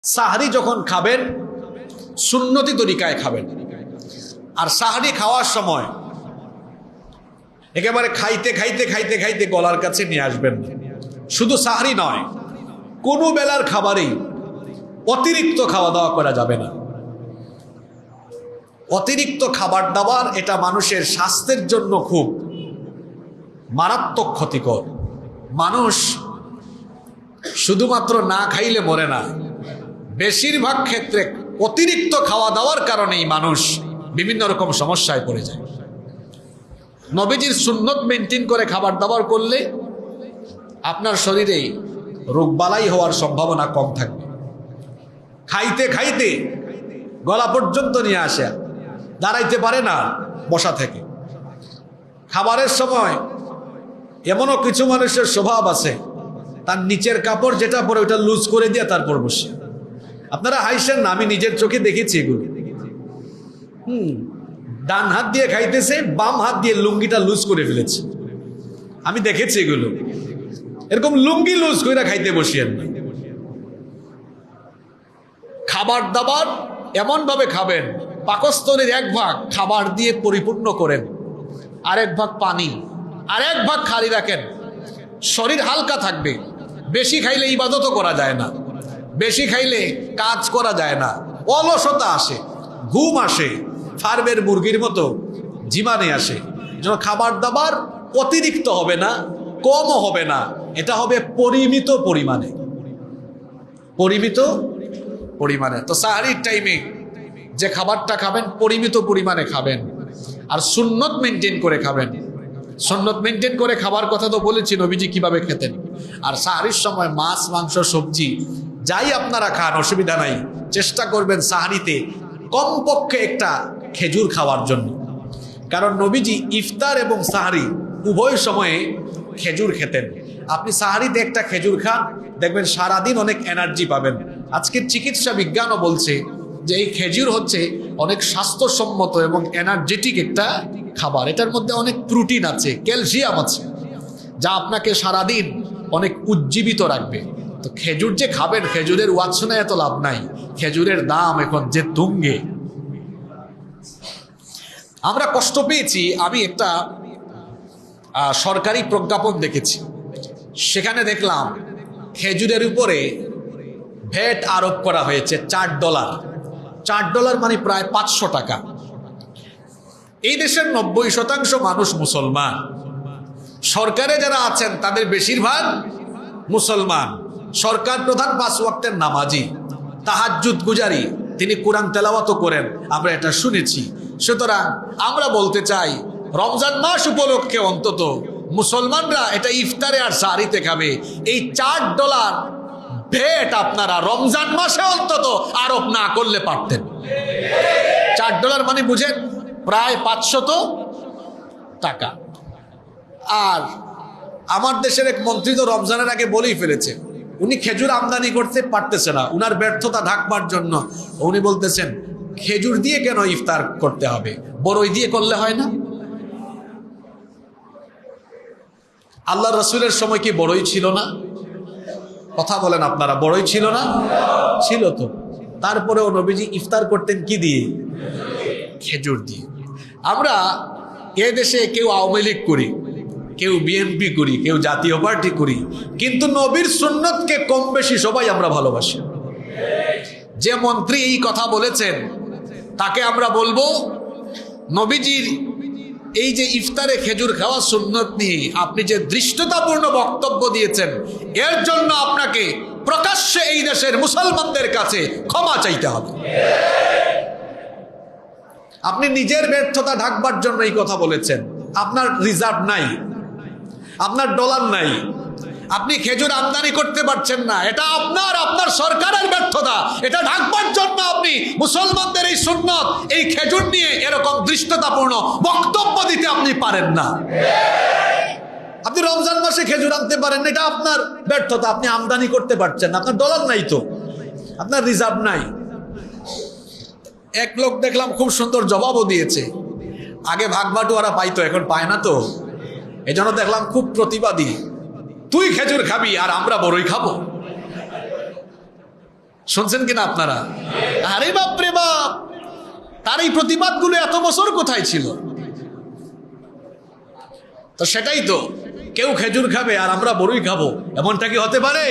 সাহরি যখন খাবেন সুন্নতি তরিকায় খাবেন। আর সাহরি খাওয়ার সময় একেবারে খাইতে খাইতে খাইতে খাইতে গলার কাছে নিয়ে আসবেন না। শুধু সাহরি নয়, কোনো বেলার খাবারেই অতিরিক্ত খাওয়া দাওয়া করা যাবে না। অতিরিক্ত খাবার দাবার এটা মানুষের স্বাস্থ্যের জন্য খুব মারাত্মক ক্ষতিকর। মানুষ শুধুমাত্র না খাইলে মরে না, বেশিরভাগ ক্ষেত্রে অতিরিক্ত খাওয়া দাওয়ার কারণেই মানুষ বিভিন্ন রকম সমস্যায় পড়ে যায়। নবীজির সুন্নত মেনটেন করে খাবার দাবার করলে আপনার শরীরে রোগবালাই হওয়ার সম্ভাবনা কম থাকবে। খাইতে খাইতে গলা পর্যন্ত নিয়ে আসে, দাঁড়াইতে পারে না বসা থেকে। খাবারের সময় এমনও কিছু মানুষের স্বভাব আছে, তার নিচের কাপড় যেটা পরে ওটা লুজ করে দিয়ে তারপর বসে। আপনারা হাইছেন না, আমি নিজের চোখে দেখেছি এগুলো। ডান হাত দিয়ে খাইতেছে, বাম হাত দিয়ে লুঙ্গিটা লুজ করে ফেলেছে। আমি দেখেছি এগুলো। এরকম লুঙ্গি লুজ করে খাইতে বসিয়েন না। খাবার দাবার এমন ভাবে খাবেন, পাকস্থলীর এক ভাগ খাবার দিয়ে পরিপূর্ণ করেন, আরেক ভাগ পানি, আরেক ভাগ খালি রাখেন। শরীর হালকা থাকবে। বেশি খাইলে ইবাদতও করা যায় না, বেশি খাইলে কাজ করা যায় না, অলসতা আসে, ঘুম আসে, ফার্মের মুরগির মতো জিমানে আসে। যেন খাবার দাবার অতিরিক্ত হবে না, কমও হবে না, এটা হবে পরিমিত পরিমাণে। পরিমিত পরিমাণে। তো সাহারির টাইমে যে খাবারটা খাবেন পরিমিত পরিমাণে খাবেন, আর সুন্নত মেনটেন করে খাবেন। সুন্নত মেনটেন করে খাবার কথা তো বলেছি নবীজি কিভাবে খেতেন। আর সাহারির সময় মাছ, মাংস, সবজি যাই আপনারা খান অসুবিধা নাই, চেষ্টা করবেন সাহারিতে কমপক্ষে একটা খেজুর খাওয়ার জন্য। কারণ নবীজি ইফতার এবং সাহারি উভয় সময়ে খেজুর খেতেন। আপনি সাহারিতে একটা খেজুর খান, দেখবেন সারাদিন অনেক এনার্জি পাবেন। আজকের চিকিৎসা বিজ্ঞানও বলছে যে এই খেজুর হচ্ছে অনেক স্বাস্থ্যসম্মত এবং এনার্জেটিক একটা খাবার। এটার মধ্যে অনেক প্রোটিন আছে, ক্যালসিয়াম আছে, যা আপনাকে সারাদিন অনেক উজ্জীবিত রাখবে। তো খেজুর যে খাবেন, খেজুরের ওয়াজ শুনে এত লাভ নাই। খেজুরের দাম এখন যে তুঙ্গে। আমরা কষ্ট পেয়েছি। আমি একটা সরকারি প্রজ্ঞাপন দেখেছি, সেখানে দেখলাম খেজুরের উপরে ভ্যাট আরোপ করা হয়েছে $4। $4 মানে প্রায় 500 টাকা। এই দেশের 90% মানুষ মুসলমান। সরকারে যারা আছেন তাদের বেশিরভাগ মুসলমান। সরকার প্রধান 5 ওয়াক্তের নামাজি, তাহাজ্জুদ গুজারি, তিনি কোরআন তেলাওয়াতও করেন, আমরা এটা শুনেছি। সুতরাং আমরা বলতে চাই রমজান মাস উপলক্ষে অন্তত মুসলমানরা এটা ইফতারে আর সাহরিতে খাবে। এই $4 ভ্যাট আপনারা রমজান মাসে অন্তত আরোপ না করলে পারতেন। $4 মানে বুঝেন প্রায় 500 টাকা। আর আমার দেশের এক মন্ত্রী তো রমজানের আগে বলেই ফেলেছে, উনি খেজুর আমদানি করতে পারতেছে না, উনার ব্যর্থতা ঢাকবার জন্য উনি বলতেছেন খেজুর দিয়ে কেন ইফতার করতে হবে, বড়ই দিয়ে করলে হয় না? আল্লাহ রসুলের সময় কি বড়ই ছিল না? কথা বলেন আপনারা, বড়ই ছিল না? ছিল তো। তারপরেও নবীজি ইফতার করতেন কি দিয়ে? খেজুর দিয়ে। আমরা এ দেশে কেউ আওয়ামী লীগ করি, কেউ বিএনপি করি, কেউ জাতীয় পার্টি করি, কিন্তু নবীর সুন্নতকে কম বেশি সবাই আমরা ভালোবাসি। যে মন্ত্রী এই কথা বলেছেন তাকে আমরা বলবো, নবীজির এই যে ইফতারে খেজুর খাওয়া সুন্নত নিয়ে আপনি যে দৃষ্টতাপূর্ণ বক্তব্য দিয়েছেন, এর জন্য আপনাকে প্রকাশ্যে এই দেশের মুসলমানদের কাছে ক্ষমা চাইতে হবে। আপনি নিজের ব্যর্থতা ঢাকবার জন্য এই কথা বলেছেন। আপনার রিজার্ভ নাই, আপনার ডলার নাই, আপনি খেজুর আমদানি করতে পারছেন না, এটা আপনার সরকারের ব্যর্থতা। এটা ঢাকবার জন্য আপনি মুসলমানদের এই সুন্নত, এই খেজুর নিয়ে এরকম দৃষ্টতাপূর্ণ বক্তব্য দিতে আপনি পারেন না। আপনি রমজান মাসে খেজুর আনতে পারেন না, এটা আপনার ব্যর্থতা। আপনি আমদানি করতে পারছেন না, আপনার ডলার নাই, তো আপনার রিজার্ভ নাই। এক লোক দেখলাম খুব সুন্দর জবাবও দিয়েছে। আগে ভাগবাটোয়ারা পাইতো, এখন পায় না, তো এজন্য দেখলাম খুব প্রতিবাদী। তুই খেজুর খাবি আর আমরা বড়ই খাবো। শুনছেন কিনা আপনারা? আরে বাপরে বাপ, তার এই প্রতিবাদগুলো এত বছর কোথায় ছিল? তো সেটাই তো, কেউ খেজুর খাবে আর আমরা বড়ই খাবো, এমনটা কি হতে পারে?